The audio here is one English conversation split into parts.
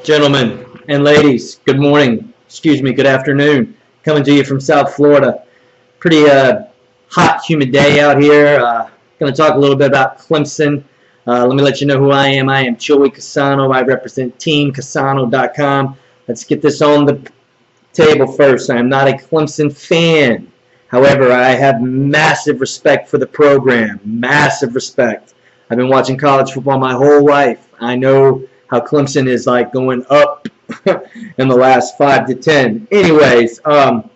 Gentlemen and ladies, good morning. Good afternoon. Coming to you from South Florida. Pretty hot, humid day out here. Going to talk a little bit about Clemson. Let me let you know who I am. I am Joey Casano. I represent teamcasano.com. Let's get this on the table first. I am not a Clemson fan. However, I have massive respect for the program. Massive respect. I've been watching college football my whole life. I know how Clemson is like going up in the last 5 to 10. Anyways, so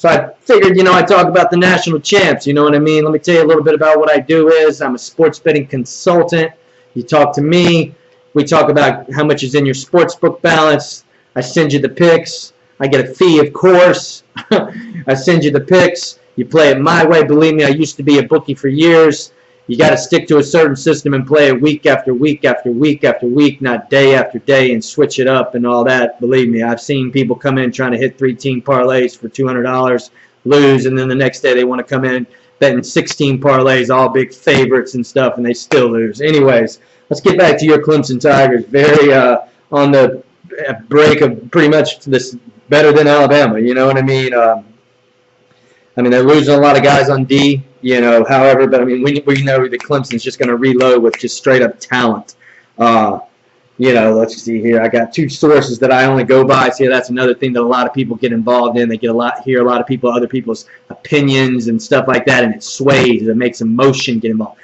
I figured, I talk about the national champs, you know what I mean? Let me tell you a little bit about what I do is I'm a sports betting consultant. You talk to me. We talk about how much is in your sportsbook balance. I send you the picks. I get a fee, of course. I send you the picks. You play it my way. Believe me, I used to be a bookie for years. You got to stick to a certain system and play it week after week after week after week, not day after day, and switch it up and all that. Believe me, I've seen people come in trying to hit 3-team parlays for $200, lose, and then the next day they want to come in betting 16 parlays, all big favorites and stuff, and they still lose. Anyways, let's get back to your Clemson Tigers. Very on the break of pretty much this better than Alabama. You know what I mean? They're losing a lot of guys on D. However, but we know that Clemson's just going to reload with just straight up talent. Let's see here. I got two sources that I only go by. See, that's another thing that a lot of people get involved in. They hear a lot of other people's opinions and stuff like that, and it sways. It makes emotion get involved.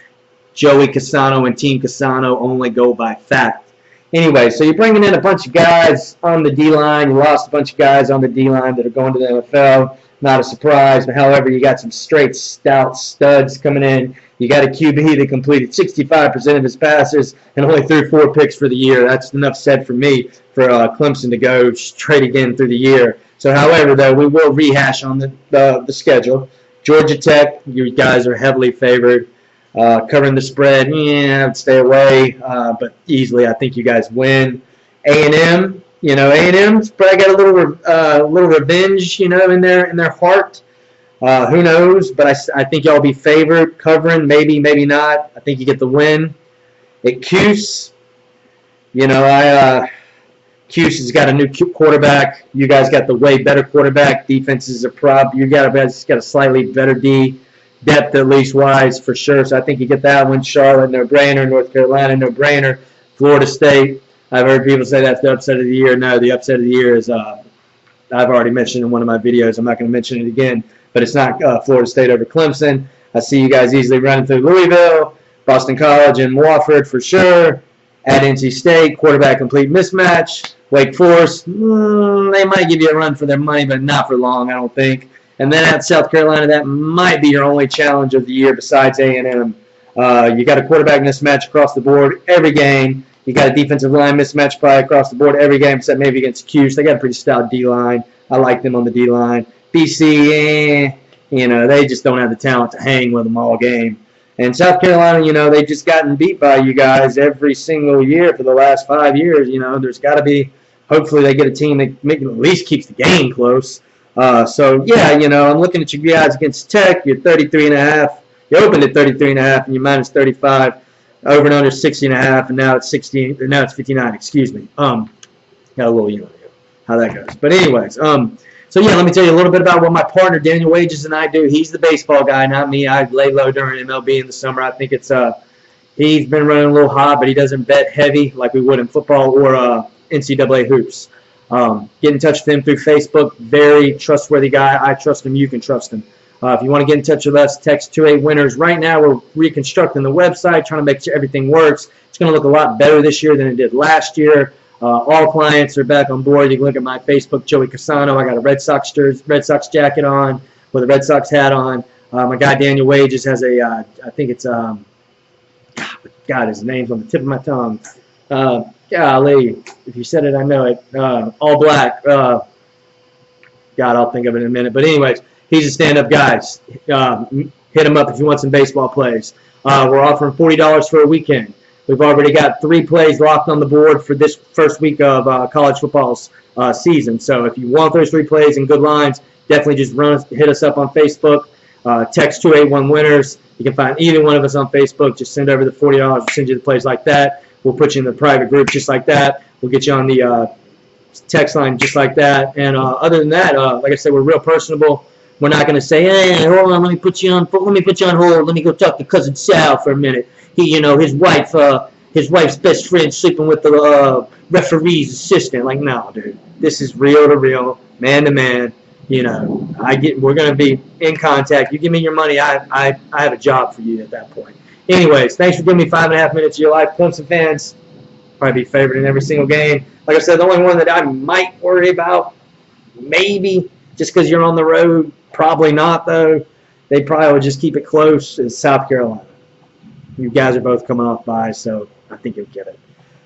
Joey Casano and Team Casano only go by fact. Anyway, so you're bringing in a bunch of guys on the D-line. You lost a bunch of guys on the D-line that are going to the NFL. Not a surprise, but however, you got some straight stout studs coming in. You got a QB that completed 65% of his passes and only threw 4 picks for the year. That's enough said for me for Clemson to go straight again through the year. So, however, though, we will rehash on the schedule. Georgia Tech, you guys are heavily favored. Covering the spread, I would stay away, but easily I think you guys win. A&M. A&M's probably got a little revenge, in their heart. Who knows? But I think y'all be favored, covering, maybe not. I think you get the win. At Cuse, Cuse has got a new quarterback. You guys got the way better quarterback. Defense is a problem. You got a slightly better D depth, at least wise, for sure. So I think you get that one. Charlotte, no-brainer. North Carolina, no-brainer. Florida State. I've heard people say that's the upset of the year. No, the upset of the year is, I've already mentioned in one of my videos. I'm not going to mention it again, but it's not Florida State over Clemson. I see you guys easily running through Louisville, Boston College, and Wofford for sure. At NC State, quarterback complete mismatch. Wake Forest, they might give you a run for their money, but not for long, I don't think. And then at South Carolina, that might be your only challenge of the year besides A&M. You got a quarterback mismatch across the board every game. You got a defensive line mismatch probably across the board every game except maybe against Cuse. They got a pretty stout D-line. I like them on the D-line. BC, they just don't have the talent to hang with them all game. And South Carolina, they've just gotten beat by you guys every single year for the last 5 years. There's got to be, hopefully they get a team that at least keeps the game close. I'm looking at you guys against Tech. You're 33.5. You opened at 33.5 and you're minus 35. Over and under 60.5, and now it's 60. Now it's 59. Excuse me. Got a little, how that goes. But anyways, so yeah, let me tell you a little bit about what my partner Daniel Wages and I do. He's the baseball guy, not me. I lay low during MLB in the summer. I think it's he's been running a little hot, but he doesn't bet heavy like we would in football or NCAA hoops. Get in touch with him through Facebook. Very trustworthy guy. I trust him. You can trust him. If you want to get in touch with us, text 28-WINNERS. Right now, we're reconstructing the website, trying to make sure everything works. It's going to look a lot better this year than it did last year. All clients are back on board. You can look at my Facebook, Joey Casano. I got a Red Sox jacket on with a Red Sox hat on. My guy Daniel Wages has a, I think it's, God, his name's on the tip of my tongue. Golly, if you said it, I know it. All black. God, I'll think of it in a minute. But anyways. He's a stand-up guy. Hit him up if you want some baseball plays. We're offering $40 for a weekend. We've already got 3 plays locked on the board for this first week of college football's season. So if you want those 3 plays and good lines, definitely just hit us up on Facebook. Text 281-WINNERS. You can find either one of us on Facebook. Just send over the $40. We'll send you the plays like that. We'll put you in the private group just like that. We'll get you on the text line just like that. And other than that, like I said, we're real personable. We're not going to say, hey, hold on, let me put you on hold. Let me go talk to cousin Sal for a minute. His wife's best friend sleeping with the referee's assistant. Like, no, dude, this is real to real, man to man. We're going to be in contact. You give me your money, I have a job for you at that point. Anyways, thanks for giving me 5.5 minutes of your life, Clemson fans. Probably be favored in every single game. Like I said, the only one that I might worry about, maybe, just because you're on the road, probably not, though. They probably would just keep it close, is South Carolina. You guys are both coming off by, so I think you'll get it.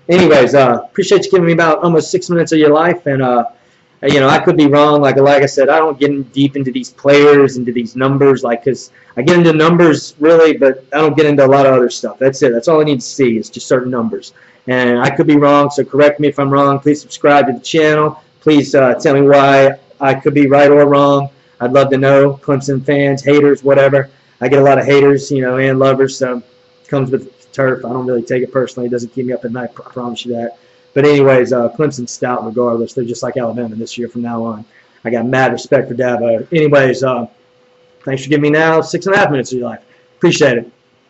Anyways, appreciate you giving me about almost 6 minutes of your life, and I could be wrong. Like I said, I don't get deep into these players, into these numbers, because I get into numbers really, but I don't get into a lot of other stuff. That's it. That's all I need to see is just certain numbers. And I could be wrong, so correct me if I'm wrong. Please subscribe to the channel. Please tell me why I could be right or wrong. I'd love to know. Clemson fans, haters, whatever. I get a lot of haters, and lovers, so it comes with turf. I don't really take it personally. It doesn't keep me up at night, I promise you that. But anyways, Clemson's stout regardless. They're just like Alabama this year from now on. I got mad respect for Dabo. Anyways, thanks for giving me now 6.5 minutes of your life. Appreciate it.